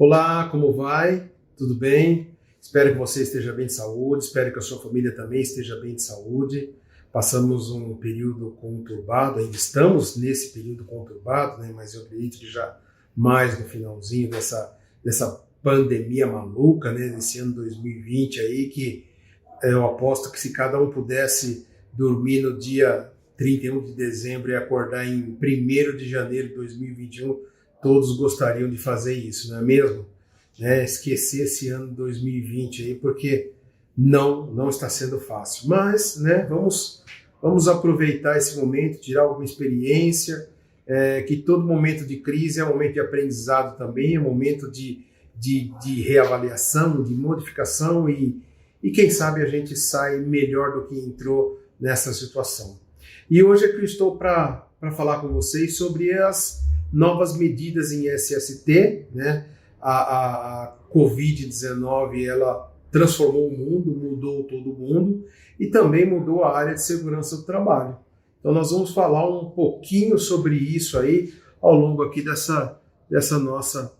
Olá, como vai? Tudo bem? Espero que você esteja bem de saúde, espero que a sua família também esteja bem de saúde. Passamos um período conturbado, ainda estamos nesse período conturbado, né? Mas eu acredito que já mais no finalzinho dessa pandemia maluca, né? Desse ano 2020 aí, que eu aposto que se cada um pudesse dormir no dia 31 de dezembro e acordar em 1º de janeiro de 2021, todos gostariam de fazer isso, não é mesmo? Esquecer esse ano 2020 aí, porque não está sendo fácil. Mas, né, vamos aproveitar esse momento, tirar alguma experiência, que todo momento de crise é um momento de aprendizado também, é um momento de reavaliação, de modificação e quem sabe a gente sai melhor do que entrou nessa situação. E hoje é que eu estou para falar com vocês sobre as novas medidas em SST, né? A Covid-19, ela transformou o mundo, mudou todo mundo e também mudou a área de segurança do trabalho. Então nós vamos falar um pouquinho sobre isso aí ao longo aqui dessa nossa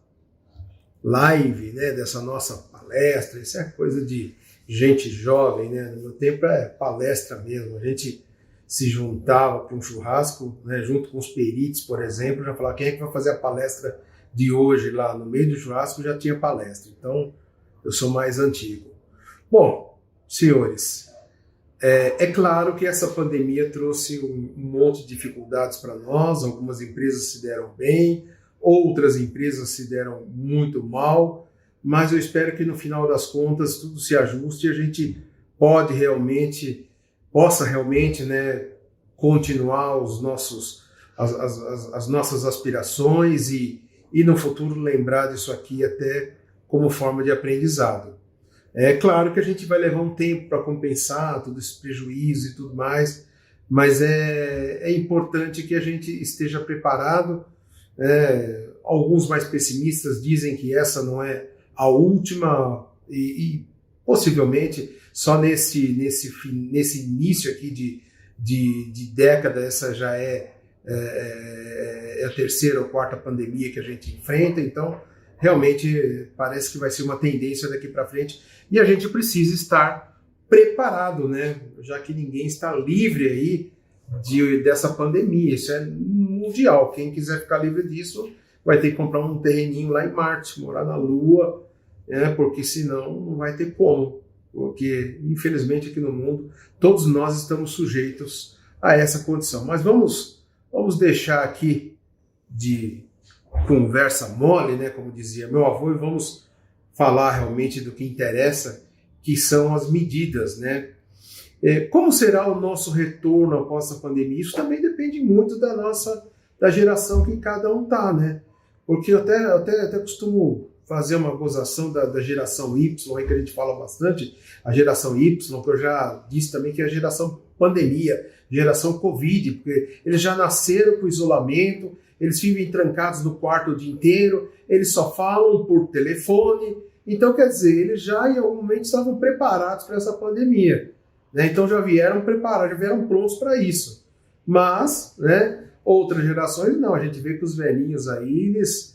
live, né? Dessa nossa palestra. Isso é coisa de gente jovem, né? No meu tempo é palestra mesmo, a gente se juntava para um churrasco, né, junto com os peritos, por exemplo, já falava quem é que vai fazer a palestra de hoje lá no meio do churrasco, já tinha palestra. Então, eu sou mais antigo. Bom, senhores, é claro que essa pandemia trouxe um monte de dificuldades para nós, algumas empresas se deram bem, outras empresas se deram muito mal, mas eu espero que no final das contas tudo se ajuste e a gente possa realmente, né, continuar as nossas aspirações e no futuro lembrar disso aqui até como forma de aprendizado. É claro que a gente vai levar um tempo para compensar todo esse prejuízo e tudo mais, mas é importante que a gente esteja preparado. Alguns mais pessimistas dizem que essa não é a última e possivelmente só nesse início aqui de década, essa já é a terceira ou quarta pandemia que a gente enfrenta, então realmente parece que vai ser uma tendência daqui para frente e a gente precisa estar preparado, né? Já que ninguém está livre aí dessa pandemia, isso é mundial, quem quiser ficar livre disso vai ter que comprar um terreninho lá em Marte, morar na Lua, porque senão não vai ter como. Porque, infelizmente, aqui no mundo, todos nós estamos sujeitos a essa condição. Mas vamos deixar aqui de conversa mole, né, como dizia meu avô, e vamos falar realmente do que interessa, que são as medidas, né? Como será o nosso retorno após a pandemia? Isso também depende muito da geração que cada um está, né? Porque eu até costumo fazer uma gozação da geração Y, aí que a gente fala bastante, a geração Y, que eu já disse também que é a geração pandemia, geração Covid, porque eles já nasceram com isolamento, eles vivem trancados no quarto o dia inteiro, eles só falam por telefone, então quer dizer, eles já em algum momento estavam preparados para essa pandemia, né? Então já vieram preparados, já vieram prontos para isso. Mas, né, outras gerações não, a gente vê que os velhinhos aí, eles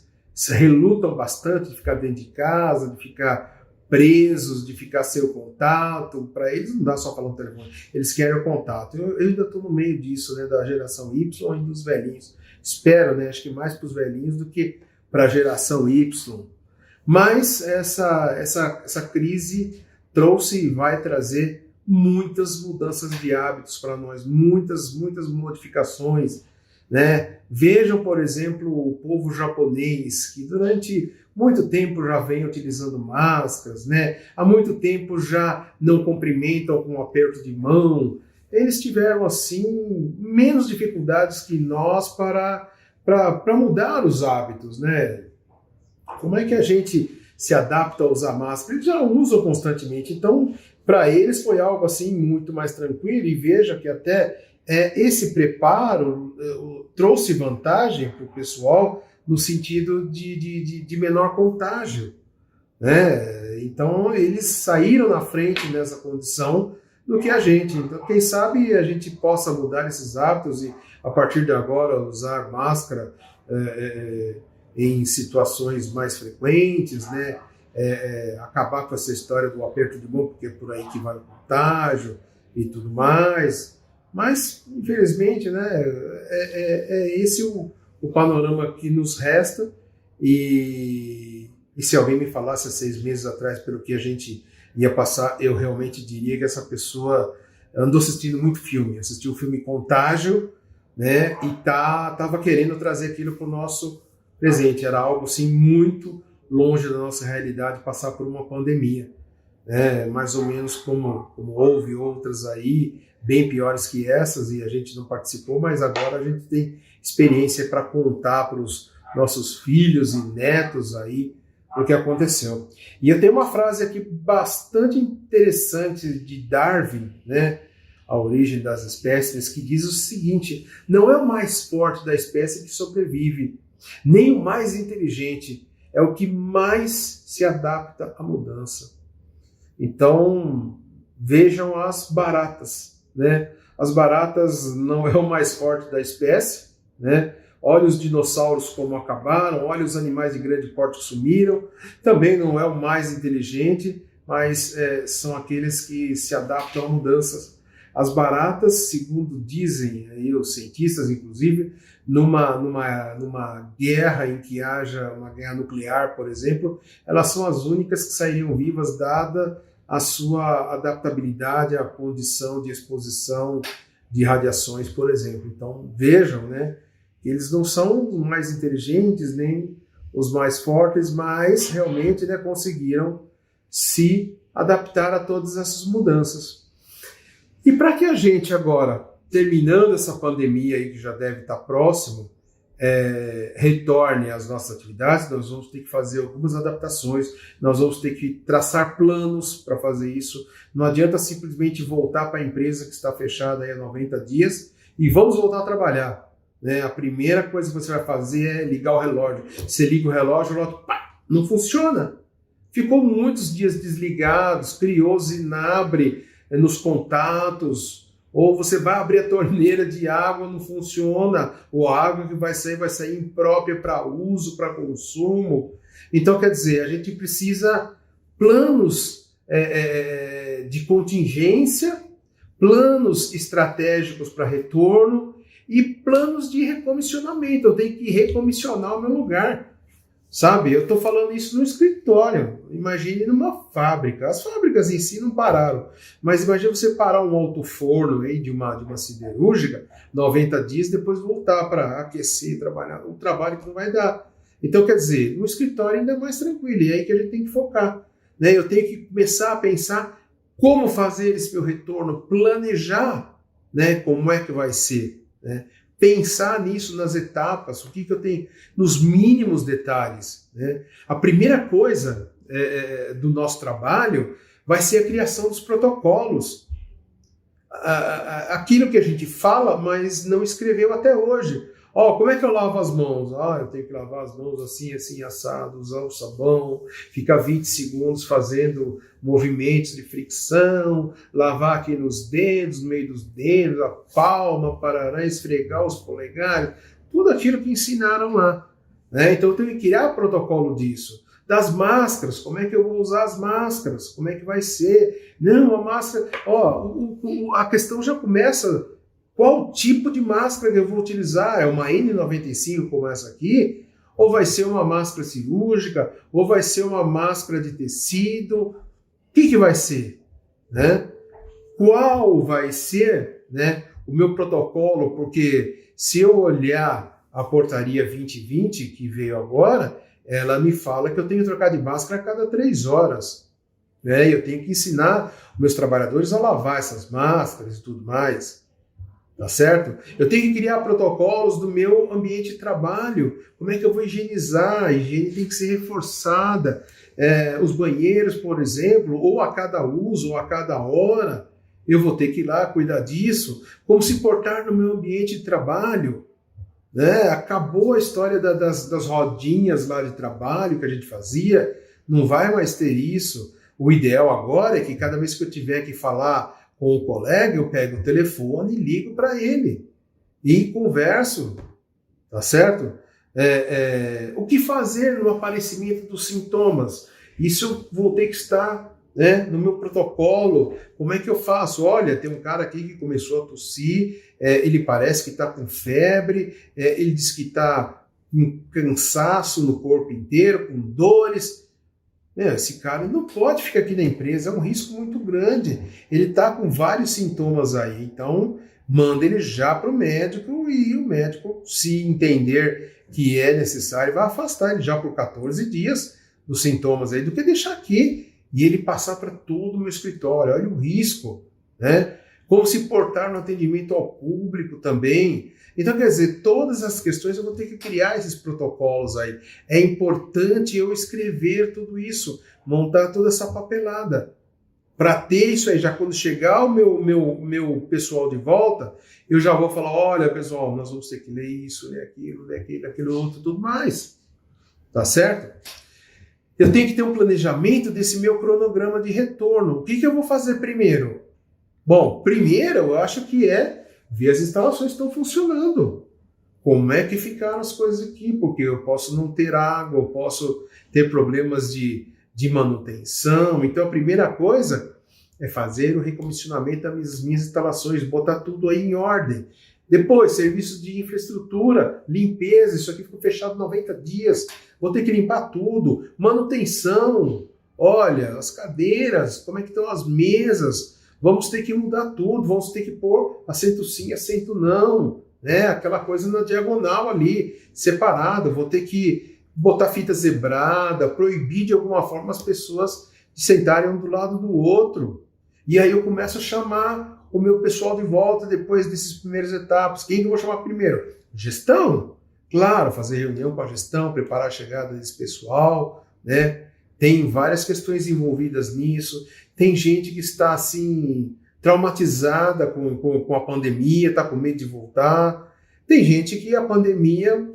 relutam bastante de ficar dentro de casa, de ficar presos, de ficar sem o contato. Para eles não dá só falar no telefone, eles querem o contato. Eu ainda estou no meio disso, né, da geração Y e dos velhinhos. Espero, né, acho que mais para os velhinhos do que para a geração Y. Mas essa crise trouxe e vai trazer muitas mudanças de hábitos para nós, muitas modificações, né? Vejam, por exemplo, o povo japonês, que durante muito tempo já vem utilizando máscaras, né? Há muito tempo já não cumprimentam com um aperto de mão. Eles tiveram, assim, menos dificuldades que nós para mudar os hábitos, né? Como é que a gente se adapta a usar máscara? Eles já usam constantemente, então, para eles foi algo assim muito mais tranquilo, e veja que até esse preparo trouxe vantagem para o pessoal no sentido de menor contágio, né? Então eles saíram na frente nessa condição do que a gente. Então quem sabe a gente possa mudar esses hábitos e a partir de agora usar máscara em situações mais frequentes, né? Acabar com essa história do aperto de mão, porque é por aí que vai o contágio e tudo mais. Mas, infelizmente, né, esse o panorama que nos resta. E se alguém me falasse há 6 meses atrás pelo que a gente ia passar, eu realmente diria que essa pessoa andou assistindo muito filme, assistiu o filme Contágio, né, e estava querendo trazer aquilo para o nosso presente. Era algo assim muito longe da nossa realidade passar por uma pandemia, né, mais ou menos como houve outras aí, bem piores que essas, e a gente não participou, mas agora a gente tem experiência para contar para os nossos filhos e netos aí o que aconteceu. E eu tenho uma frase aqui bastante interessante de Darwin, né, A Origem das Espécies, que diz o seguinte: não é o mais forte da espécie que sobrevive, nem o mais inteligente, é o que mais se adapta à mudança. Então, vejam as baratas, né? As baratas não é o mais forte da espécie, né? Olha os dinossauros como acabaram, olha os animais de grande porte que sumiram. Também não é o mais inteligente, mas são aqueles que se adaptam a mudanças. As baratas, segundo dizem aí os cientistas, inclusive, numa guerra em que haja uma guerra nuclear, por exemplo, elas são as únicas que sairiam vivas, dada a sua adaptabilidade à condição de exposição de radiações, por exemplo. Então, vejam, né? Eles não são os mais inteligentes, nem os mais fortes, mas realmente, né, conseguiram se adaptar a todas essas mudanças. E para que a gente agora, terminando essa pandemia aí, que já deve estar próximo, retorne às nossas atividades, nós vamos ter que fazer algumas adaptações, nós vamos ter que traçar planos para fazer isso. Não adianta simplesmente voltar para a empresa que está fechada aí há 90 dias e vamos voltar a trabalhar. Né? A primeira coisa que você vai fazer é ligar o relógio. Você liga o relógio, não funciona. Ficou muitos dias desligados, criou zinabre nos contatos, ou você vai abrir a torneira de água, não funciona, ou a água que vai sair imprópria para uso, para consumo. Então, quer dizer, a gente precisa planos de contingência, planos estratégicos para retorno, e planos de recomissionamento. Eu tenho que recomissionar o meu lugar, sabe? Eu estou falando isso no escritório. Imagine numa fábrica. As fábricas em si não pararam, mas imagine você parar um alto forno aí de uma siderúrgica, 90 dias, depois voltar para aquecer, trabalhar. Um trabalho que não vai dar. Então, quer dizer, no escritório ainda é mais tranquilo, e é aí que a gente tem que focar. Né? Eu tenho que começar a pensar como fazer esse meu retorno, planejar, né, como é que vai ser. Né? Pensar nisso nas etapas, o que eu tenho, nos mínimos detalhes. Né? A primeira coisa do nosso trabalho vai ser a criação dos protocolos. Aquilo que a gente fala, mas não escreveu até hoje. Como é que eu lavo as mãos? Eu tenho que lavar as mãos assim, assim, assado, usar o sabão, ficar 20 segundos fazendo movimentos de fricção, lavar aqui nos dedos, no meio dos dedos, a palma, parará, esfregar os polegares, tudo aquilo que ensinaram lá. Né? Então eu tenho que criar protocolo disso. Das máscaras, como é que eu vou usar as máscaras? Como é que vai ser? Não, a máscara... a questão já começa... Qual tipo de máscara que eu vou utilizar? É uma N95 como essa aqui? Ou vai ser uma máscara cirúrgica? Ou vai ser uma máscara de tecido? O que vai ser? Né? Qual vai ser, né, o meu protocolo? Porque se eu olhar a portaria 2020 que veio agora, ela me fala que eu tenho que trocar de máscara a cada 3 horas. Né? Eu tenho que ensinar meus trabalhadores a lavar essas máscaras e tudo mais. Tá certo? Eu tenho que criar protocolos do meu ambiente de trabalho. Como é que eu vou higienizar? A higiene tem que ser reforçada. Os banheiros, por exemplo, ou a cada uso, ou a cada hora, eu vou ter que ir lá cuidar disso. Como se portar no meu ambiente de trabalho. Né? Acabou a história das rodinhas lá de trabalho que a gente fazia. Não vai mais ter isso. O ideal agora é que cada vez que eu tiver que falar com o colega, eu pego o telefone e ligo para ele. E converso, tá certo? O que fazer no aparecimento dos sintomas? Isso eu vou ter que estar, né, no meu protocolo. Como é que eu faço? Olha, tem um cara aqui que começou a tossir, ele parece que está com febre, ele diz que está com cansaço no corpo inteiro, com dores. Esse cara não pode ficar aqui na empresa, é um risco muito grande. Ele está com vários sintomas aí, então manda ele já para o médico e o médico, se entender que é necessário, vai afastar ele já por 14 dias dos sintomas aí, do que deixar aqui e ele passar para todo o meu escritório. Olha o risco, né? Como se portar no atendimento ao público também. Então, quer dizer, todas as questões eu vou ter que criar esses protocolos aí. É importante eu escrever tudo isso, montar toda essa papelada. Para ter isso aí, já quando chegar o meu pessoal de volta, eu já vou falar, olha, pessoal, nós vamos ter que ler isso, ler aquilo, aquilo outro, tudo mais. Tá certo? Eu tenho que ter um planejamento desse meu cronograma de retorno. O que eu vou fazer primeiro? Bom, primeiro eu acho que ver as instalações que estão funcionando. Como é que ficaram as coisas aqui? Porque eu posso não ter água, eu posso ter problemas de manutenção. Então a primeira coisa é fazer o recomissionamento das minhas instalações, botar tudo aí em ordem. Depois, serviços de infraestrutura, limpeza, isso aqui ficou fechado 90 dias, vou ter que limpar tudo. Manutenção, olha, as cadeiras, como é que estão as mesas, vamos ter que mudar tudo, vamos ter que pôr assento sim, assento não, né? Aquela coisa na diagonal ali, separado, vou ter que botar fita zebrada, proibir de alguma forma as pessoas de sentarem um do lado do outro. E aí eu começo a chamar o meu pessoal de volta depois desses primeiras etapas. Quem que eu vou chamar primeiro? Gestão. Claro, fazer reunião com a gestão, preparar a chegada desse pessoal, né? Tem várias questões envolvidas nisso. Tem gente que está assim traumatizada com a pandemia, está com medo de voltar. Tem gente que a pandemia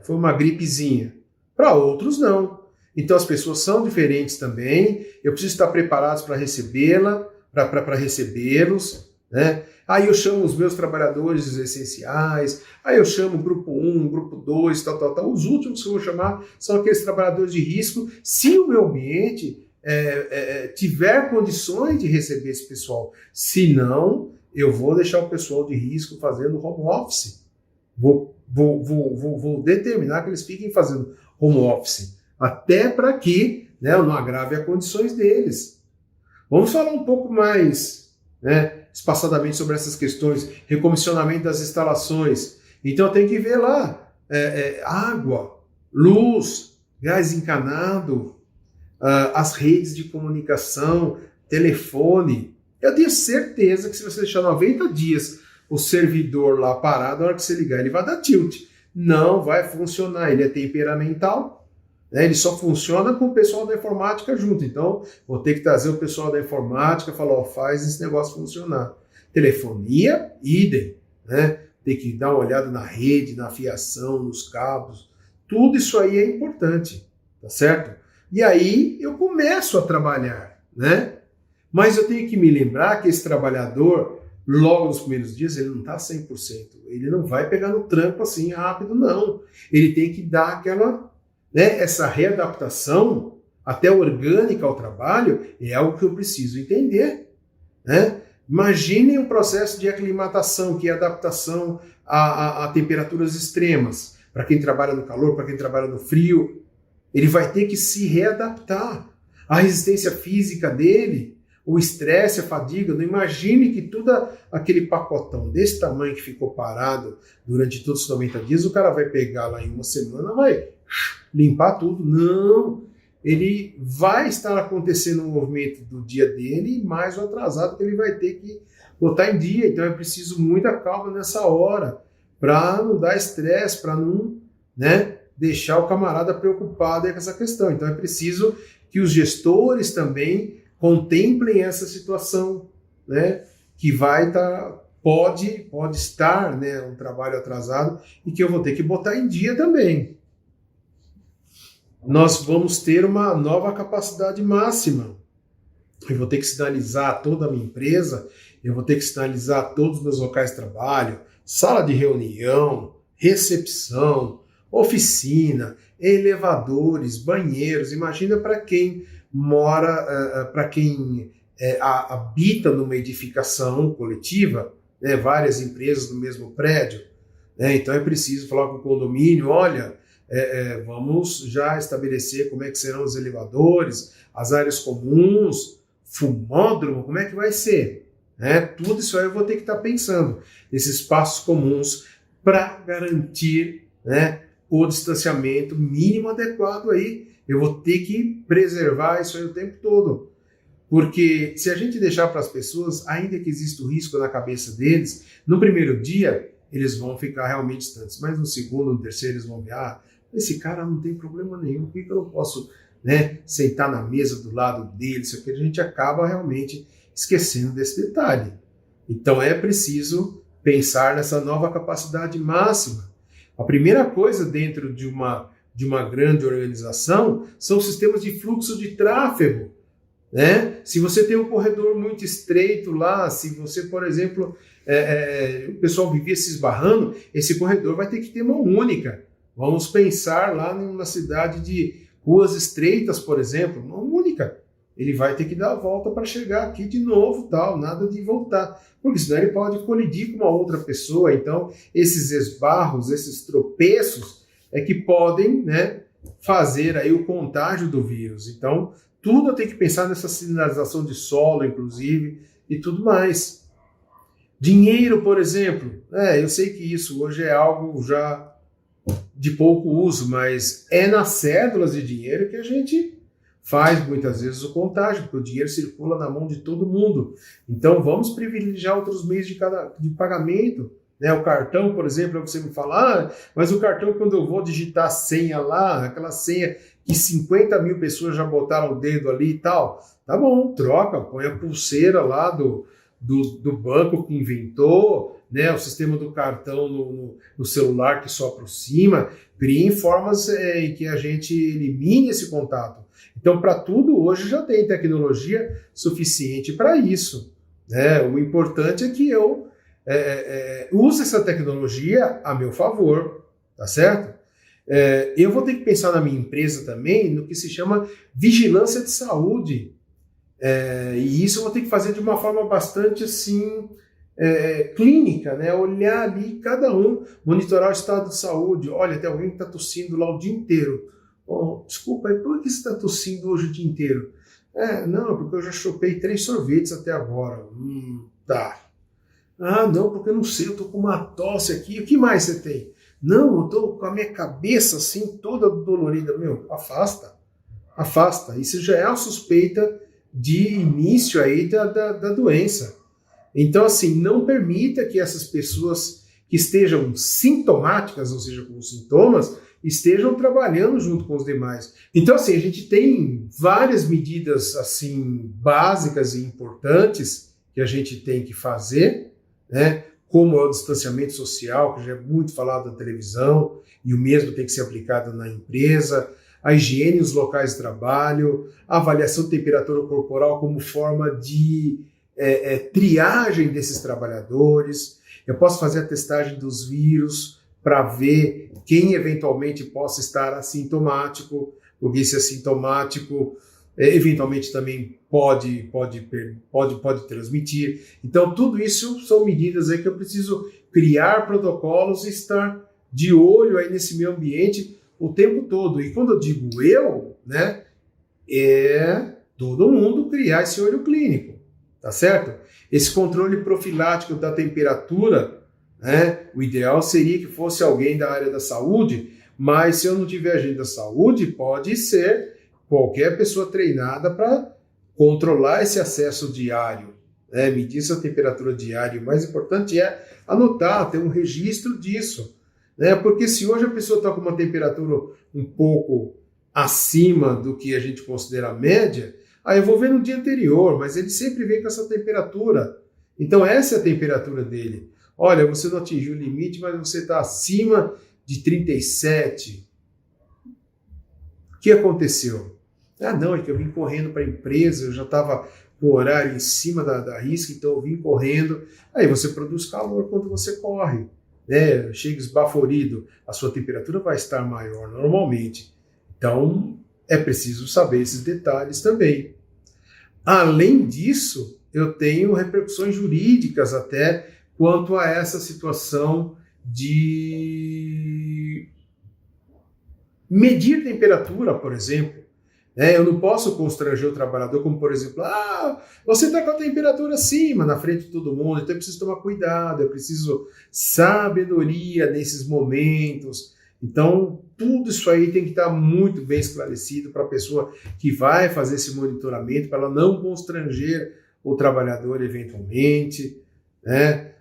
foi uma gripezinha. Para outros, não. Então as pessoas são diferentes também. Eu preciso estar preparado para recebê-la, para recebê-los, né? Aí eu chamo os meus trabalhadores essenciais, aí eu chamo o grupo 1, grupo 2, tal. Os últimos que eu vou chamar são aqueles trabalhadores de risco, se o meu ambiente tiver condições de receber esse pessoal. Se não, eu vou deixar o pessoal de risco fazendo home office. Vou determinar que eles fiquem fazendo home office, até para que, né, eu não agrave as condições deles. Vamos falar um pouco mais, né, espaçadamente sobre essas questões, recomissionamento das instalações. Então eu tenho que ver lá água, luz, gás encanado, as redes de comunicação, telefone. Eu tenho certeza que se você deixar 90 dias o servidor lá parado, na hora que você ligar, ele vai dar tilt. Não vai funcionar, ele é temperamental, né? Ele só funciona com o pessoal da informática junto. Então, vou ter que trazer o pessoal da informática e falar, faz esse negócio funcionar. Telefonia, idem, né? Tem que dar uma olhada na rede, na fiação, nos cabos. Tudo isso aí é importante, tá certo? E aí eu começo a trabalhar, né? Mas eu tenho que me lembrar que esse trabalhador, logo nos primeiros dias, ele não está 100%. Ele não vai pegar no tranco assim rápido, não. Ele tem que dar aquela, né, essa readaptação, até orgânica ao trabalho, é algo que eu preciso entender, né? Imaginem um processo de aclimatação, que é adaptação a temperaturas extremas. Para quem trabalha no calor, para quem trabalha no frio, ele vai ter que se readaptar. A resistência física dele, o estresse, a fadiga, não imagine que tudo aquele pacotão desse tamanho que ficou parado durante todos os 90 dias, o cara vai pegar lá em uma semana, vai limpar tudo. Não, ele vai estar acontecendo um movimento do dia dele e mais o atrasado que ele vai ter que botar em dia. Então é preciso muita calma nessa hora, para não dar estresse, para não, né, deixar o camarada preocupado com essa questão. Então é preciso que os gestores também contemplem essa situação, né, que vai estar, pode estar, né, um trabalho atrasado e que eu vou ter que botar em dia também. Nós vamos ter uma nova capacidade máxima. Eu vou ter que sinalizar toda a minha empresa, eu vou ter que sinalizar todos os meus locais de trabalho, sala de reunião, recepção, oficina, elevadores, banheiros. Imagina para quem mora, para quem habita numa edificação coletiva, né, várias empresas no mesmo prédio, né, então é preciso falar com o condomínio, olha, vamos já estabelecer como é que serão os elevadores, as áreas comuns, fumódromo, como é que vai ser? Né? Tudo isso aí eu vou ter que estar pensando, nesses espaços comuns, para garantir, né, o distanciamento mínimo adequado aí. Eu vou ter que preservar isso aí o tempo todo. Porque se a gente deixar para as pessoas, ainda que exista o risco na cabeça deles, no primeiro dia eles vão ficar realmente distantes, mas no segundo, no terceiro eles vão ver, esse cara não tem problema nenhum, por que eu não posso, né, sentar na mesa do lado dele? Isso aqui a gente acaba realmente esquecendo desse detalhe. Então é preciso pensar nessa nova capacidade máxima. A primeira coisa dentro de uma grande organização são os sistemas de fluxo de tráfego. Né? Se você tem um corredor muito estreito lá, se você, por exemplo, o pessoal vivia se esbarrando, esse corredor vai ter que ter mão única. Vamos pensar lá numa cidade de ruas estreitas, por exemplo, mão única. Ele vai ter que dar a volta para chegar aqui de novo, tal, nada de voltar, porque senão ele pode colidir com uma outra pessoa. Então, esses esbarros, esses tropeços é que podem, né, fazer aí o contágio do vírus. Então, tudo eu tenho que pensar nessa sinalização de solo, inclusive, e tudo mais. Dinheiro, por exemplo. Eu sei que isso hoje é algo já de pouco uso, mas é nas cédulas de dinheiro que a gente faz muitas vezes o contágio, porque o dinheiro circula na mão de todo mundo. Então vamos privilegiar outros meios de pagamento. Né? O cartão, por exemplo, você me fala, mas o cartão, quando eu vou digitar a senha lá, aquela senha que 50 mil pessoas já botaram o dedo ali e tal, tá bom, troca, põe a pulseira lá do banco que inventou, né, o sistema do cartão no celular que só aproxima, criem formas em que a gente elimine esse contato. Então, para tudo, hoje já tem tecnologia suficiente para isso. Né? O importante é que eu use essa tecnologia a meu favor, tá certo? Eu vou ter que pensar na minha empresa também no que se chama vigilância de saúde. E isso eu vou ter que fazer de uma forma bastante assim, clínica, né? Olhar ali cada um, monitorar o estado de saúde. Olha, tem alguém que está tossindo lá o dia inteiro. Desculpa, por que você está tossindo hoje o dia inteiro? Não, porque eu já chupei 3 sorvetes até agora. Tá. Não, porque eu não sei, eu estou com uma tosse aqui. O que mais você tem? Não, eu estou com a minha cabeça assim, toda dolorida. Meu, afasta. Afasta. Isso já é a suspeita de início aí da doença. Então, assim, não permita que essas pessoas que estejam sintomáticas, ou seja, com sintomas, estejam trabalhando junto com os demais. Então, assim, a gente tem várias medidas, assim, básicas e importantes que a gente tem que fazer, né? Como é o distanciamento social, que já é muito falado na televisão, e o mesmo tem que ser aplicado na empresa, a higiene nos locais de trabalho, a avaliação de temperatura corporal como forma de triagem desses trabalhadores. Eu posso fazer a testagem dos vírus para ver quem eventualmente possa estar assintomático, porque esse assintomático eventualmente também pode transmitir. Então, tudo isso são medidas aí que eu preciso criar protocolos e estar de olho aí nesse meio ambiente o tempo todo. E quando eu digo eu, né, é todo mundo criar esse olho clínico, tá certo? Esse controle profilático da temperatura, né, o ideal seria que fosse alguém da área da saúde, mas se eu não tiver agente da saúde, pode ser qualquer pessoa treinada para controlar esse acesso diário, né, medir essa temperatura diária. O mais importante é anotar, ter um registro disso. Né? Porque se hoje a pessoa está com uma temperatura um pouco acima do que a gente considera média, aí eu vou ver no dia anterior, mas ele sempre vem com essa temperatura. Então essa é a temperatura dele. Olha, você não atingiu o limite, mas você está acima de 37. O que aconteceu? Não, é que eu vim correndo para a empresa, eu já estava com o horário em cima da risca, então eu vim correndo. Aí você produz calor quando você corre. né, chega esbaforido, a sua temperatura vai estar maior normalmente. Então, é preciso saber esses detalhes também. Além disso, eu tenho repercussões jurídicas até quanto a essa situação de medir temperatura, por exemplo. Eu não posso constranger o trabalhador, como por exemplo, você está com a temperatura acima na frente de todo mundo, então eu preciso tomar cuidado, eu preciso sabedoria nesses momentos. Então, tudo isso aí tem que estar muito bem esclarecido para a pessoa que vai fazer esse monitoramento, para ela não constranger o trabalhador eventualmente, né?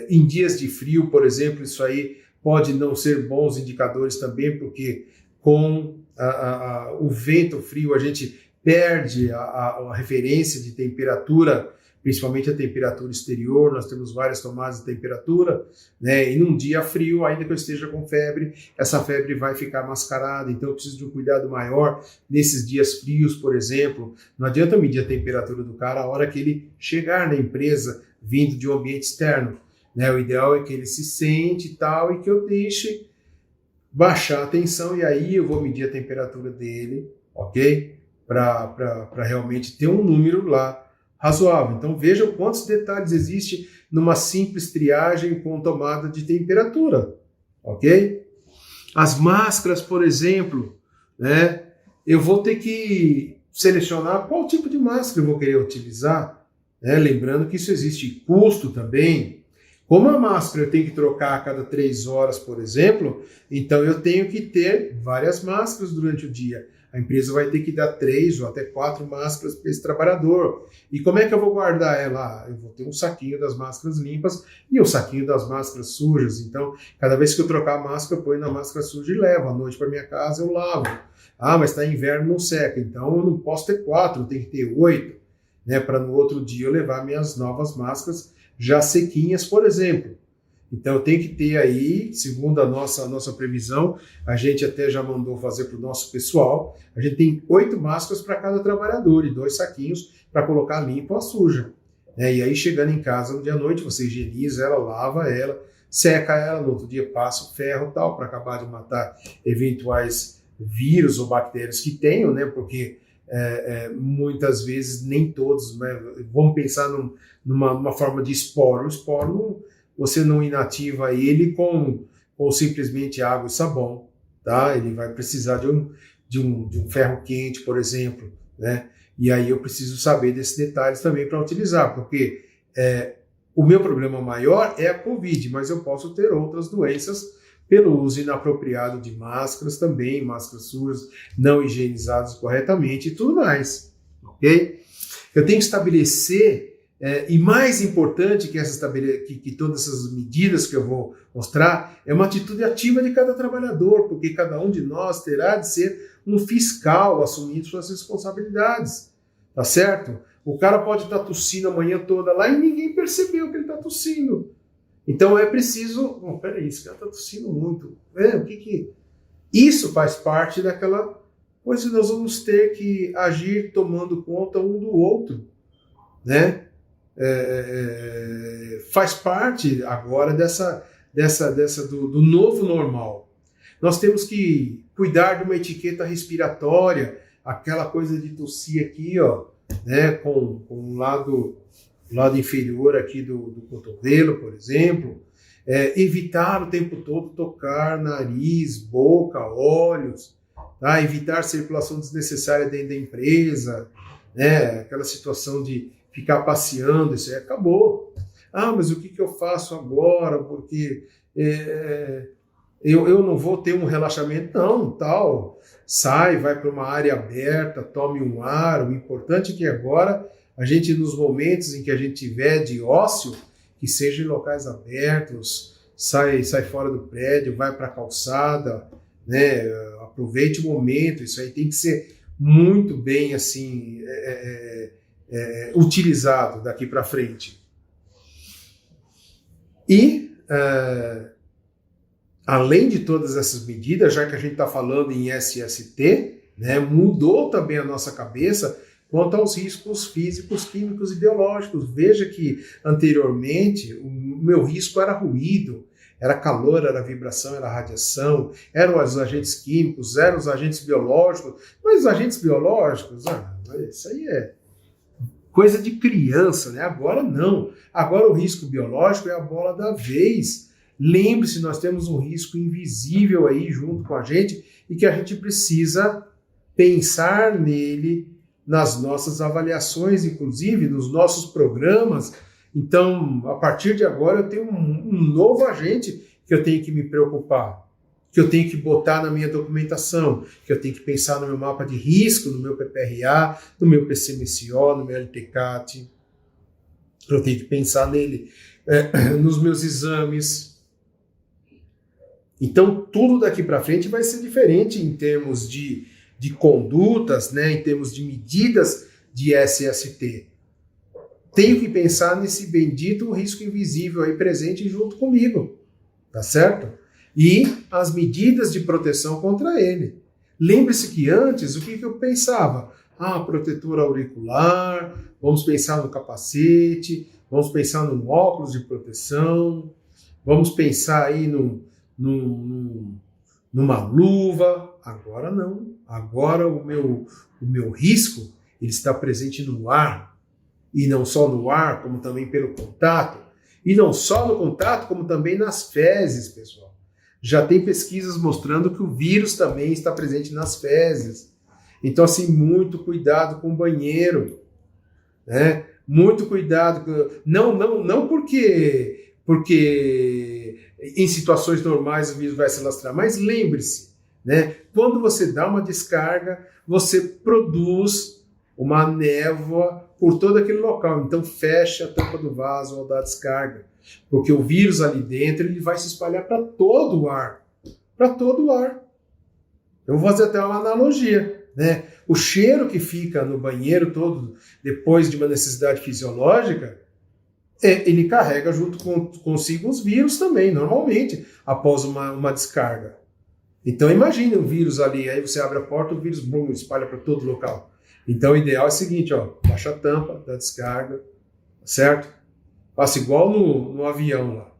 Em dias de frio, por exemplo, isso aí pode não ser bons indicadores também, porque com o vento frio a gente perde a referência de temperatura, principalmente a temperatura exterior. Nós temos várias tomadas de temperatura, né? E num dia frio, ainda que eu esteja com febre, essa febre vai ficar mascarada, então eu preciso de um cuidado maior nesses dias frios, por exemplo. Não adianta eu medir a temperatura do cara a hora que ele chegar na empresa, vindo de um ambiente externo, né? O ideal é que ele se sente e tal, e que eu deixe baixar a tensão, e aí eu vou medir a temperatura dele, ok? Para realmente ter um número lá razoável. Então vejam quantos detalhes existem numa simples triagem com tomada de temperatura, ok? As máscaras, por exemplo, né? Eu vou ter que selecionar qual tipo de máscara eu vou querer utilizar, né? Lembrando que isso existe custo também. Como a máscara eu tenho que trocar a cada 3 horas, por exemplo, então eu tenho que ter várias máscaras durante o dia. A empresa vai ter que dar 3 ou até 4 máscaras para esse trabalhador. E como é que eu vou guardar ela? Eu vou ter um saquinho das máscaras limpas e um saquinho das máscaras sujas. Então, cada vez que eu trocar a máscara, eu ponho na máscara suja e levo. À noite para minha casa eu lavo. Mas está inverno, não seca. Então, eu não posso ter 4, eu tenho que ter 8, né, para no outro dia eu levar minhas novas máscaras já sequinhas, por exemplo. Então tem que ter aí, segundo a nossa previsão, a gente até já mandou fazer para o nosso pessoal, a gente tem 8 máscaras para cada trabalhador e 2 saquinhos para colocar limpa ou suja. E aí chegando em casa no dia à noite, você higieniza ela, lava ela, seca ela, no outro dia passa o ferro e tal, para acabar de matar eventuais vírus ou bactérias que tenham, né, porque muitas vezes nem todos, né, vamos pensar numa forma de esporo. O esporo, você não inativa ele com simplesmente água e sabão, tá? Ele vai precisar de um ferro quente, por exemplo, né? E aí eu preciso saber desses detalhes também para utilizar, porque o meu problema maior é a Covid, mas eu posso ter outras doenças pelo uso inapropriado de máscaras também, máscaras sujas, não higienizadas corretamente e tudo mais, ok? Eu tenho que estabelecer, e mais importante que todas essas medidas que eu vou mostrar, é uma atitude ativa de cada trabalhador, porque cada um de nós terá de ser um fiscal assumindo suas responsabilidades, tá certo? O cara pode estar tossindo a manhã toda lá e ninguém percebeu que ele está tossindo. Então é preciso... peraí, esse cara está tossindo muito. Isso faz parte daquela coisa que nós vamos ter que agir tomando conta um do outro, né? Faz parte agora do novo normal. Nós temos que cuidar de uma etiqueta respiratória, aquela coisa de tossir aqui, ó, né? Com o lado inferior aqui do cotovelo, por exemplo, evitar o tempo todo tocar nariz, boca, olhos, tá? Evitar circulação desnecessária dentro da empresa, né? Aquela situação de ficar passeando, isso aí acabou. Mas o que eu faço agora? Porque eu não vou ter um relaxamento, não, tal. Sai, vai para uma área aberta, tome um ar. O importante é que agora a gente, nos momentos em que a gente tiver de ócio, que seja em locais abertos, sai fora do prédio, vai para a calçada, né? Aproveite o momento. Isso aí tem que ser muito bem assim, utilizado daqui para frente. E, além de todas essas medidas, já que a gente está falando em SST, né, mudou também a nossa cabeça quanto aos riscos físicos, químicos e biológicos. Veja que, anteriormente, o meu risco era ruído, Era calor, era vibração, era radiação, eram os agentes químicos, eram os agentes biológicos. Mas os agentes biológicos, isso aí é coisa de criança, né? Agora não. Agora o risco biológico é a bola da vez. Lembre-se, nós temos um risco invisível aí junto com a gente e que a gente precisa pensar nele nas nossas avaliações, inclusive nos nossos programas. Então, a partir de agora, eu tenho um novo agente que eu tenho que me preocupar, que eu tenho que botar na minha documentação, que eu tenho que pensar no meu mapa de risco, no meu PPRA, no meu PCMSO, no meu LTCAT. Eu tenho que pensar nele, nos meus exames. Então, tudo daqui para frente vai ser diferente em termos de condutas, né, em termos de medidas de SST. Tenho que pensar nesse bendito risco invisível aí presente junto comigo, tá certo? E as medidas de proteção contra ele. Lembre-se que antes, o que eu pensava? Protetor auricular, vamos pensar no capacete, vamos pensar no óculos de proteção, vamos pensar aí numa luva. Agora não. Agora o meu risco ele está presente no ar. E não só no ar, como também pelo contato. E não só no contato, como também nas fezes, pessoal. Já tem pesquisas mostrando que o vírus também está presente nas fezes. Então, assim, muito cuidado com o banheiro. Né? Muito cuidado. Não porque em situações normais o vírus vai se lastrar, mas lembre-se, né? Quando você dá uma descarga, você produz uma névoa por todo aquele local. Então fecha a tampa do vaso ao dar descarga, porque o vírus ali dentro ele vai se espalhar para todo o ar. Para todo o ar. Eu vou fazer até uma analogia, né? O cheiro que fica no banheiro todo depois de uma necessidade fisiológica, ele carrega junto consigo os vírus também, normalmente, após uma descarga. Então imagine um vírus ali, aí você abre a porta, o vírus espalha para todo o local. Então o ideal é o seguinte, baixa a tampa da descarga, certo? Faça igual no avião lá,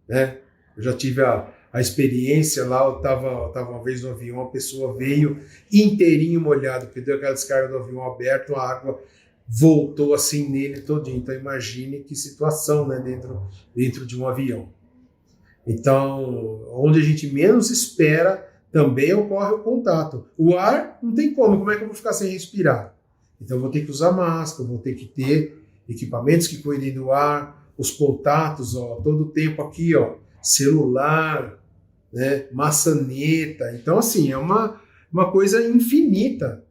né? Eu já tive a experiência lá, eu tava uma vez no avião, uma pessoa veio inteirinho molhado, porque deu aquela descarga do avião aberto, a água voltou assim nele todinho. Então imagine que situação, né, dentro de um avião. Então, onde a gente menos espera, também ocorre o contato. O ar, não tem como é que eu vou ficar sem respirar? Então eu vou ter que usar máscara, vou ter que ter equipamentos que cuidem do ar, os contatos, todo o tempo aqui, celular, né, maçaneta. Então, assim, é uma coisa infinita,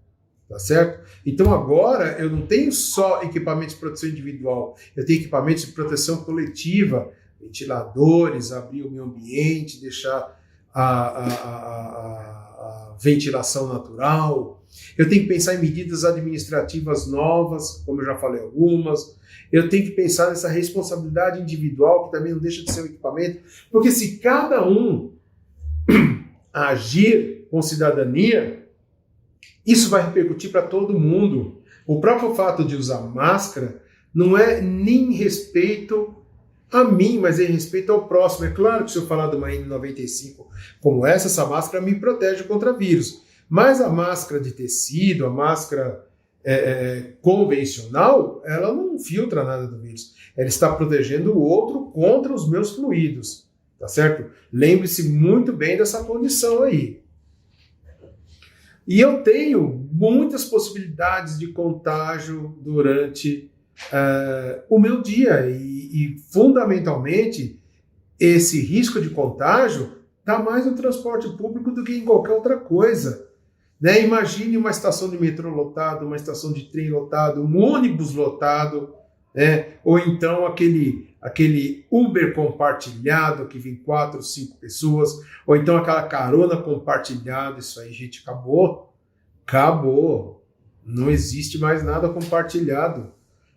tá certo? Então agora eu não tenho só equipamentos de proteção individual, eu tenho equipamentos de proteção coletiva, ventiladores, abrir o meio ambiente, deixar a ventilação natural. Eu tenho que pensar em medidas administrativas novas, como eu já falei algumas. Eu tenho que pensar nessa responsabilidade individual, que também não deixa de ser um equipamento, porque se cada um agir com cidadania, isso vai repercutir para todo mundo. O próprio fato de usar máscara não é nem respeito a mim, mas em respeito ao próximo. É claro que se eu falar de uma N95 como essa máscara me protege contra vírus. Mas a máscara de tecido, a máscara convencional, ela não filtra nada do vírus. Ela está protegendo o outro contra os meus fluidos. Tá certo? Lembre-se muito bem dessa condição aí. E eu tenho muitas possibilidades de contágio durante o meu dia e fundamentalmente esse risco de contágio está mais no transporte público do que em qualquer outra coisa, né? Imagine uma estação de metrô lotada, uma estação de trem lotado, um ônibus lotado, né? Ou então aquele Uber compartilhado que vem 4 ou 5 pessoas, ou então aquela carona compartilhada. Isso aí, gente, acabou, não existe mais nada compartilhado.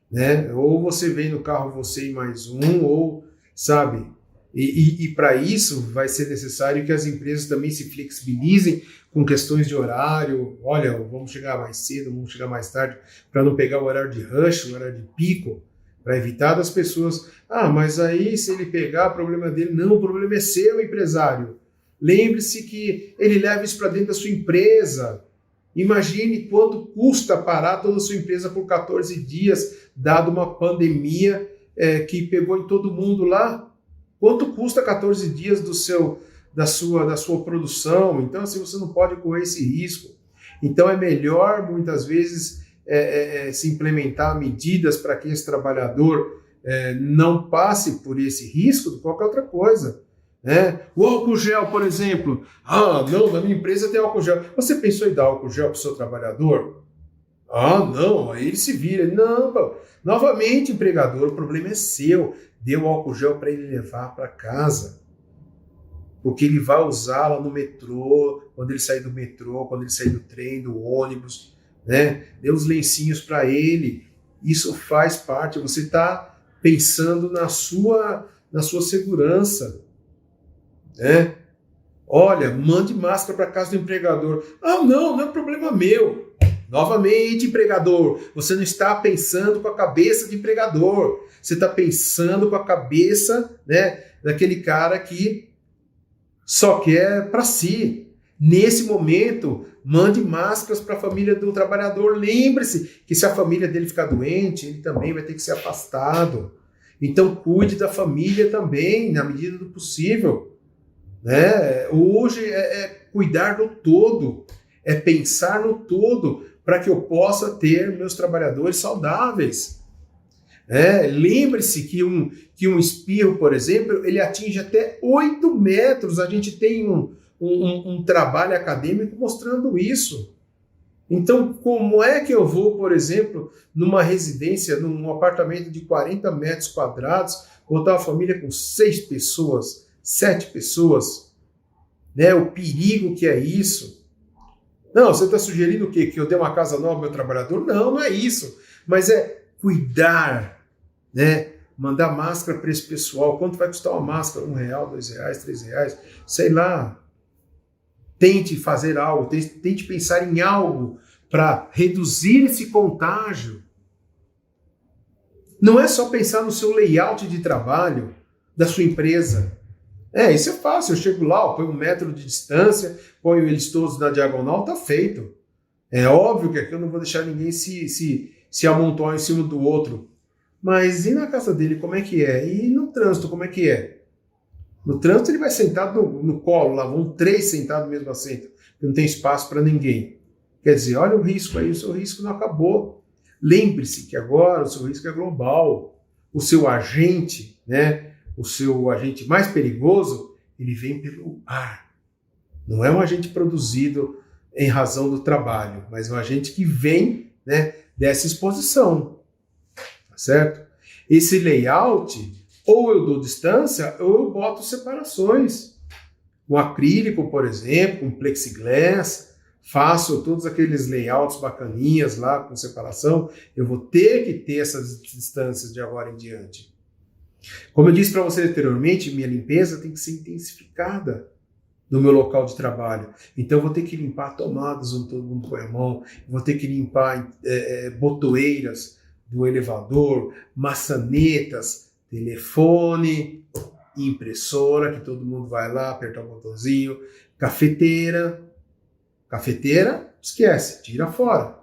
Né? Ou você vem no carro você e mais um, ou, sabe? E para isso vai ser necessário que as empresas também se flexibilizem com questões de horário. Olha, vamos chegar mais cedo, vamos chegar mais tarde, para não pegar o horário de rush, o horário de pico. para evitar das pessoas, mas aí se ele pegar, o problema dele. Não, o problema é seu, empresário. Lembre-se que ele leva isso para dentro da sua empresa. Imagine quanto custa parar toda a sua empresa por 14 dias, dado uma pandemia que pegou em todo mundo lá. Quanto custa 14 dias da sua produção? Então, assim, você não pode correr esse risco. Então, é melhor, muitas vezes, se implementar medidas para que esse trabalhador não passe por esse risco do que qualquer outra coisa. O álcool gel, por exemplo. Não, na minha empresa tem álcool gel. Você pensou em dar álcool gel para o seu trabalhador? Não, aí ele se vira. Não, novamente, empregador, o problema é seu. Dê o álcool gel para ele levar para casa. Porque ele vai usar lá no metrô, quando ele sair do metrô, quando ele sair do trem, do ônibus, né? Dê os lencinhos para ele. Isso faz parte. Você está pensando na sua segurança. Olha, mande máscara para casa do empregador. Não é problema meu. Novamente, empregador, você não está pensando com a cabeça de empregador. Você está pensando com a cabeça, daquele cara que só quer para si. Nesse momento, mande máscaras para a família do trabalhador. Lembre-se que se a família dele ficar doente, ele também vai ter que ser afastado. Então, cuide da família também, na medida do possível. Hoje é cuidar do todo, é pensar no todo para que eu possa ter meus trabalhadores saudáveis. Lembre-se que um espirro, por exemplo, ele atinge até 8 metros. A gente tem um trabalho acadêmico mostrando isso. Então, como é que eu vou, por exemplo, numa residência, num apartamento de 40 metros quadrados, botar uma família com 6 pessoas, 7 pessoas, o perigo que é isso. Não, você está sugerindo o quê? Que eu dê uma casa nova ao meu trabalhador? Não é isso. Mas é cuidar, mandar máscara para esse pessoal. Quanto vai custar uma máscara? R$1, R$2, R$3, sei lá. Tente fazer algo, tente pensar em algo para reduzir esse contágio. Não é só pensar no seu layout de trabalho da sua empresa. Isso é fácil, eu chego lá, eu ponho 1 metro de distância, ponho eles todos na diagonal, tá feito. É óbvio que aqui eu não vou deixar ninguém se amontoar em cima do outro. Mas e na casa dele, como é que é? E no trânsito, como é que é? No trânsito ele vai sentado no colo, lá vão 3 sentados no mesmo assento, não tem espaço para ninguém. Quer dizer, olha o risco aí, o seu risco não acabou. Lembre-se que agora o seu risco é global. O seu agente, o seu agente mais perigoso, ele vem pelo ar. Não é um agente produzido em razão do trabalho, mas é um agente que vem dessa exposição. Tá certo? Esse layout, ou eu dou distância, ou eu boto separações. Com acrílico, por exemplo, com plexiglass, faço todos aqueles layouts bacaninhas lá com separação, eu vou ter que ter essas distâncias de agora em diante. Como eu disse para você anteriormente, minha limpeza tem que ser intensificada no meu local de trabalho. Então eu vou ter que limpar tomadas onde todo mundo põe a mão, vou ter que limpar botoeiras do elevador, maçanetas, telefone, impressora, que todo mundo vai lá apertar o botãozinho, cafeteira, esquece, tira fora.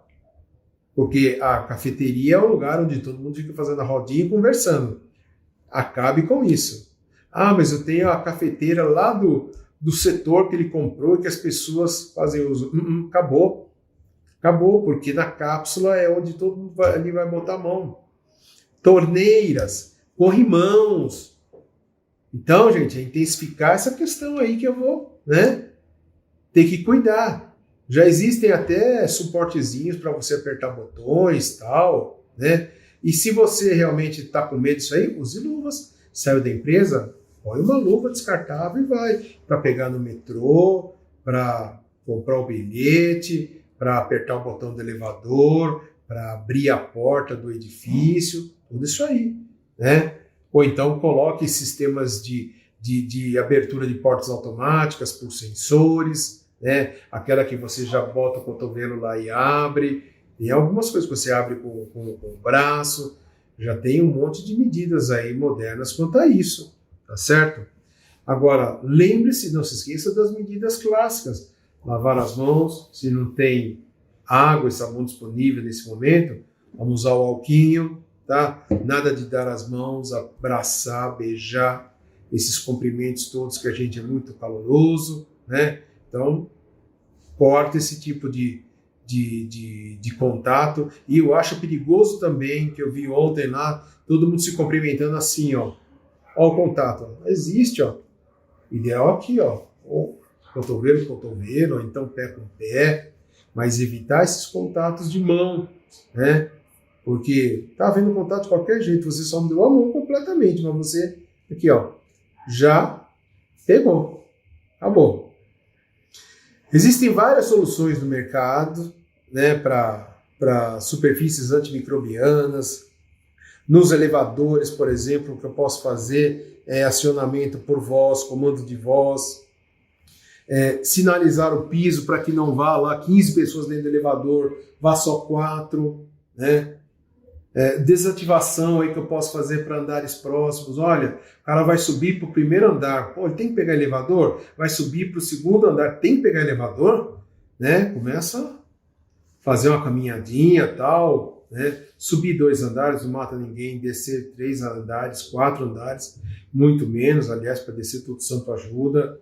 Porque a cafeteria é o lugar onde todo mundo fica fazendo a rodinha e conversando. Acabe com isso. Mas eu tenho a cafeteira lá do setor que ele comprou e que as pessoas fazem uso. Acabou. Acabou, porque na cápsula é onde todo mundo ali vai botar a mão. Torneiras, corrimãos. Então, gente, é intensificar essa questão aí que eu vou, ter que cuidar. Já existem até suportezinhos para você apertar botões, tal, E se você realmente está com medo disso aí, use luvas. Saiu da empresa, põe uma luva descartável e vai para pegar no metrô, para comprar o bilhete, para apertar o botão do elevador, para abrir a porta do edifício, tudo isso aí, Ou então coloque sistemas de abertura de portas automáticas por sensores, aquela que você já bota o cotovelo lá e abre. Tem algumas coisas que você abre com o braço. Já tem um monte de medidas aí modernas quanto a isso, tá certo? Agora, lembre-se, não se esqueça das medidas clássicas. Lavar as mãos, se não tem água e sabão disponível nesse momento, vamos usar o alquinho, tá? Nada de dar as mãos, abraçar, beijar, esses cumprimentos todos que a gente é muito caloroso, né? Então, corta esse tipo de contato. E eu acho perigoso também, que eu vi ontem lá, todo mundo se cumprimentando assim, ó. Ó o contato. Existe, ó. Ideal aqui, ó. Ou cotovelo com cotovelo, ou então pé com pé. Mas evitar esses contatos de mão, né? Porque tá havendo contato de qualquer jeito. Você só me deu a mão completamente, mas você, aqui, ó, já pegou. Acabou. Existem várias soluções no mercado, né, para superfícies antimicrobianas. Nos elevadores, por exemplo, o que eu posso fazer é acionamento por voz, comando de voz, sinalizar o piso para que não vá lá 15 pessoas dentro do elevador, vá só 4, né? Desativação aí que eu posso fazer para andares próximos. Olha, o cara vai subir para o primeiro andar, pô, ele tem que pegar elevador, vai subir para o segundo andar, tem que pegar elevador, né? Começa a fazer uma caminhadinha tal, né? Subir 2 andares não mata ninguém, descer 3 andares, 4 andares, muito menos, aliás, para descer todo santo ajuda,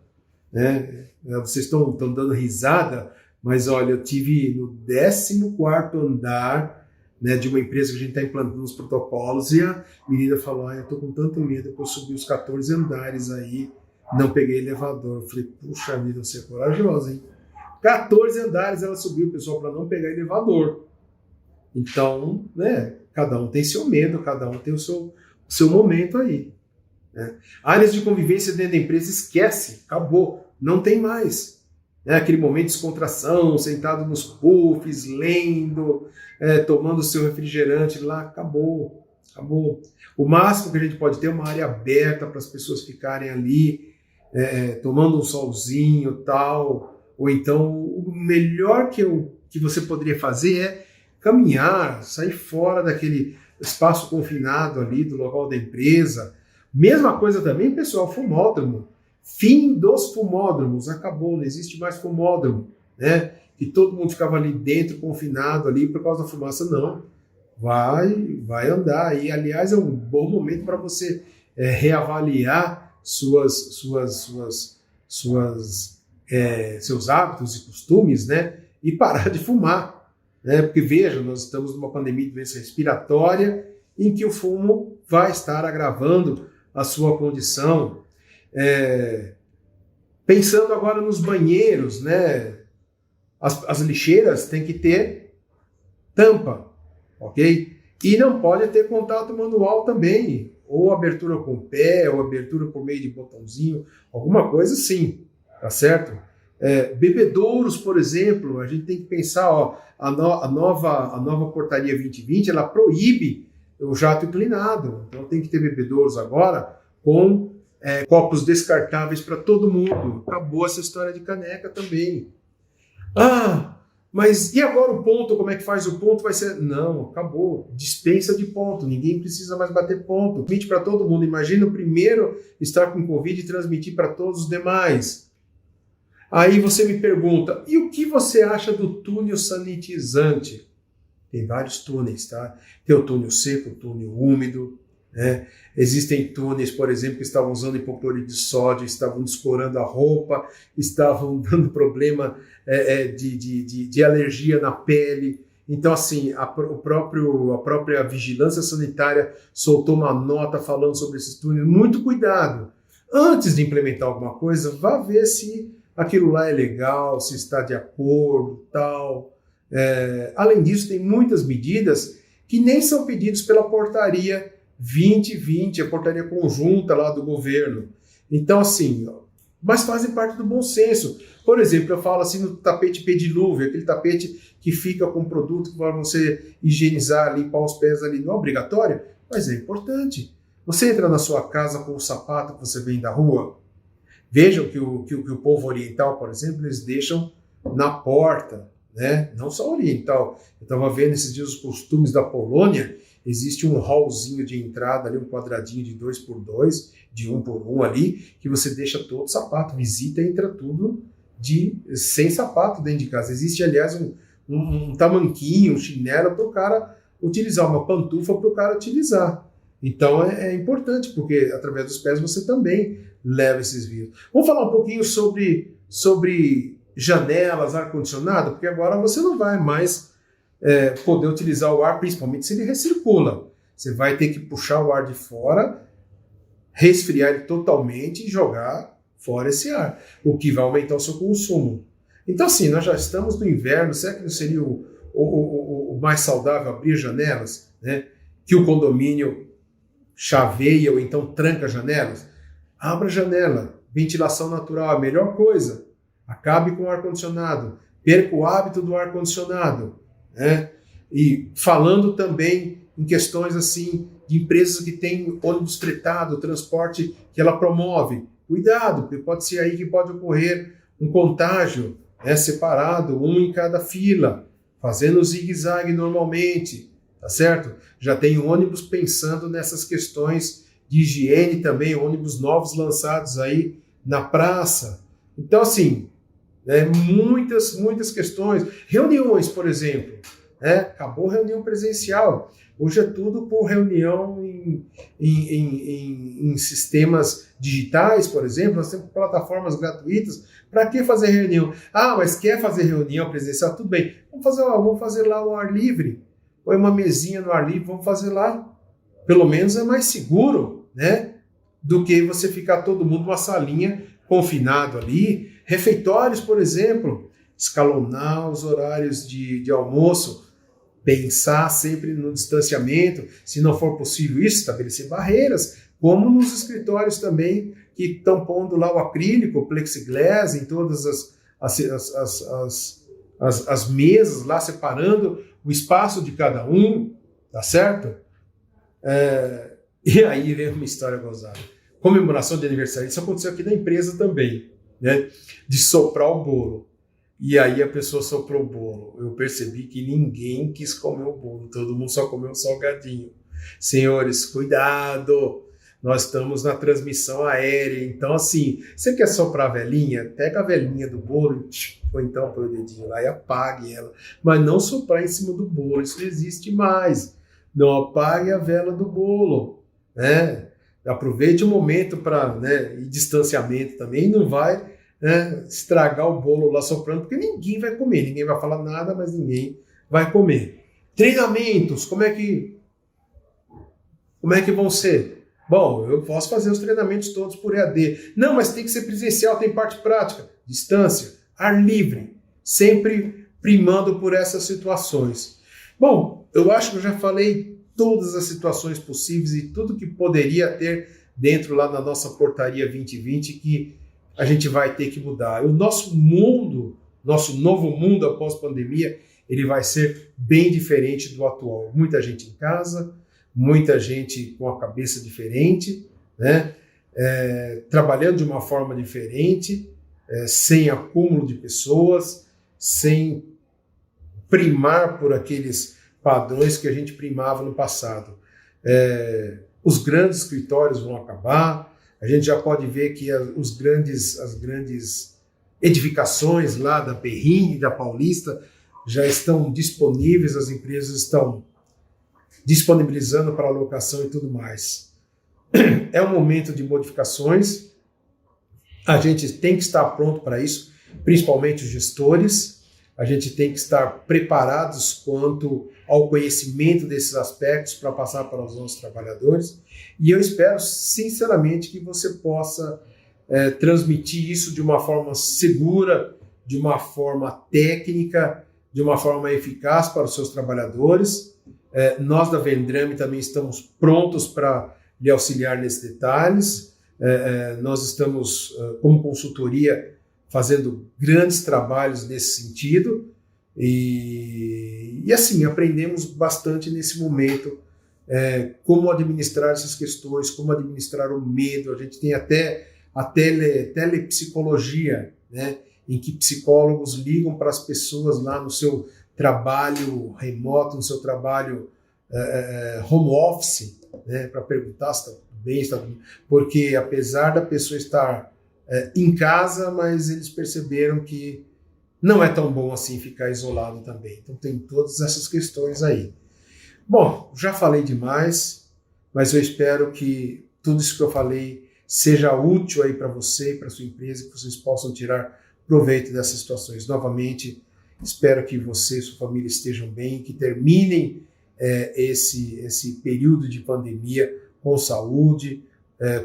né? Vocês estão dando risada, mas olha, eu tive no 14º andar, né, de uma empresa que a gente está implantando os protocolos, e a menina falou, eu estou com tanto medo que eu subi os 14 andares aí, não peguei elevador. Eu falei, puxa vida, você é corajosa, hein? 14 andares ela subiu, pessoal, para não pegar elevador. Então, né, cada um tem seu medo, cada um tem o seu momento aí, né? Áreas de convivência dentro da empresa, esquece, acabou, não tem mais. Aquele momento de descontração, sentado nos puffs, lendo, tomando o seu refrigerante lá, acabou. O máximo que a gente pode ter é uma área aberta para as pessoas ficarem ali, tomando um solzinho tal, ou então o melhor que você poderia fazer é caminhar, sair fora daquele espaço confinado ali do local da empresa. Mesma coisa também, pessoal, fumódromo. Fim dos fumódromos, acabou, não existe mais fumódromo, né? Que todo mundo ficava ali dentro, confinado ali por causa da fumaça, não. Vai andar. E, aliás, é um bom momento para você reavaliar seus hábitos e costumes, né? E parar de fumar, né? Porque, veja, nós estamos numa pandemia de doença respiratória em que o fumo vai estar agravando a sua condição. Pensando agora nos banheiros, né? As lixeiras têm que ter tampa, ok? E não pode ter contato manual também, ou abertura com o pé, ou abertura por meio de botãozinho, alguma coisa assim, tá certo? Bebedouros, por exemplo, a gente tem que pensar, ó, a nova portaria 2020, ela proíbe o jato inclinado, então tem que ter bebedouros agora com copos descartáveis para todo mundo. Acabou essa história de caneca também. Mas e agora o ponto? Como é que faz o ponto? Vai ser... Não, acabou. Dispensa de ponto. Ninguém precisa mais bater ponto. Transmite para todo mundo. Imagina o primeiro estar com Covid e transmitir para todos os demais. Aí você me pergunta, e o que você acha do túnel sanitizante? Tem vários túneis, tá? Tem o túnel seco, o túnel úmido, né? Existem túneis, por exemplo, que estavam usando hipoclorito de sódio, estavam descorando a roupa, estavam dando problema de alergia na pele. Então, assim, a própria vigilância sanitária soltou uma nota falando sobre esses túneis. Muito cuidado. Antes de implementar alguma coisa, vá ver se aquilo lá é legal, se está de acordo, tal. Além disso, tem muitas medidas que nem são pedidas pela portaria 2020, a portaria conjunta lá do governo. Então, assim, mas fazem parte do bom senso. Por exemplo, eu falo assim no tapete pedilúvio, aquele tapete que fica com produto para você higienizar, limpar os pés ali. Não é obrigatório, mas é importante. Você entra na sua casa com o sapato que você vem da rua. Vejam que o povo oriental, por exemplo, eles deixam na porta, né? Não só oriental. Eu estava vendo esses dias os costumes da Polônia, existe um hallzinho de entrada ali, um quadradinho de 2x2, de 1x1 ali, que você deixa todo sapato, visita e entra tudo sem sapato dentro de casa. Existe, aliás, um tamanquinho, um chinelo para o cara utilizar, uma pantufa para o cara utilizar. Então é importante, porque através dos pés você também leva esses vírus. Vamos falar um pouquinho sobre janelas, ar-condicionado, porque agora você não vai mais poder utilizar o ar, principalmente se ele recircula. Você vai ter que puxar o ar de fora, resfriar ele totalmente e jogar fora esse ar, o que vai aumentar o seu consumo. Então, assim, nós já estamos no inverno, será que não seria o mais saudável abrir janelas, né? Que o condomínio chaveia ou então tranca janelas? Abra a janela, ventilação natural, a melhor coisa. Acabe com o ar-condicionado, perca o hábito do ar-condicionado, né? E falando também em questões assim de empresas que têm ônibus fretado, transporte que ela promove, cuidado, porque pode ser aí que pode ocorrer um contágio, né, separado, um em cada fila, fazendo zigue-zague normalmente, tá certo? Já tem ônibus pensando nessas questões de higiene também, ônibus novos lançados aí na praça. Então, assim, muitas questões. Reuniões, por exemplo, acabou a reunião presencial. Hoje é tudo por reunião em sistemas digitais, por exemplo. Nós temos plataformas gratuitas. Para que fazer reunião? Ah, mas quer fazer reunião presencial? Tudo bem. Vamos fazer lá ao ar livre. Põe uma mesinha no ar livre, vamos fazer lá. Pelo menos é mais seguro, né? Do que você ficar todo mundo numa salinha confinado ali. Refeitórios, por exemplo, escalonar os horários de almoço, pensar sempre no distanciamento, se não for possível isso, estabelecer barreiras, como nos escritórios também, que estão pondo lá o acrílico, o plexiglass em todas as mesas, lá separando o espaço de cada um, tá certo? E aí vem uma história gozada. Comemoração de aniversário, isso aconteceu aqui na empresa também, né? De soprar o bolo. E aí a pessoa soprou o bolo. Eu percebi que ninguém quis comer o bolo, todo mundo só comeu o salgadinho. Senhores, cuidado! Nós estamos na transmissão aérea, então assim, você quer soprar a velhinha? Pega a velhinha do bolo, ou então põe o dedinho lá e apague ela. Mas não soprar em cima do bolo, isso não existe mais. Não apague a vela do bolo, né? Aproveite o momento para, né, e distanciamento também, não vai, né, estragar o bolo lá soprando, porque ninguém vai comer, ninguém vai falar nada, mas ninguém vai comer. Treinamentos, como é que vão ser? Bom, eu posso fazer os treinamentos todos por EAD. Não, mas tem que ser presencial, tem parte prática. Distância, ar livre, sempre primando por essas situações. Bom, eu acho que eu já falei todas as situações possíveis e tudo que poderia ter dentro lá na nossa portaria 2020 que a gente vai ter que mudar. O nosso mundo, nosso novo mundo após pandemia, ele vai ser bem diferente do atual. Muita gente em casa, muita gente com a cabeça diferente, né? Trabalhando de uma forma diferente, sem acúmulo de pessoas, sem primar por aqueles padrões que a gente primava no passado. Os grandes escritórios vão acabar, a gente já pode ver que as grandes edificações lá da Perrine, da Paulista, já estão disponíveis, as empresas estão disponibilizando para alocação e tudo mais. É um momento de modificações, a gente tem que estar pronto para isso, principalmente os gestores, a gente tem que estar preparados quanto ao conhecimento desses aspectos para passar para os nossos trabalhadores, e eu espero sinceramente que você possa transmitir isso de uma forma segura, de uma forma técnica, de uma forma eficaz para os seus trabalhadores. Nós da Vendrame também estamos prontos para lhe auxiliar nesses detalhes. Nós estamos, como consultoria, fazendo grandes trabalhos nesse sentido e assim, aprendemos bastante nesse momento como administrar essas questões, como administrar o medo. A gente tem até a telepsicologia, né, em que psicólogos ligam para as pessoas lá no seu trabalho remoto, no seu trabalho home office, né, para perguntar se está tudo bem, porque apesar da pessoa estar em casa, mas eles perceberam que não é tão bom assim ficar isolado também. Então tem todas essas questões aí. Bom, já falei demais, mas eu espero que tudo isso que eu falei seja útil aí para você e para sua empresa, que vocês possam tirar proveito dessas situações. Novamente, espero que você e sua família estejam bem, que terminem esse período de pandemia com saúde,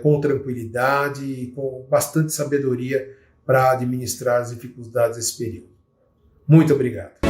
com tranquilidade e com bastante sabedoria para administrar as dificuldades desse período. Muito obrigado.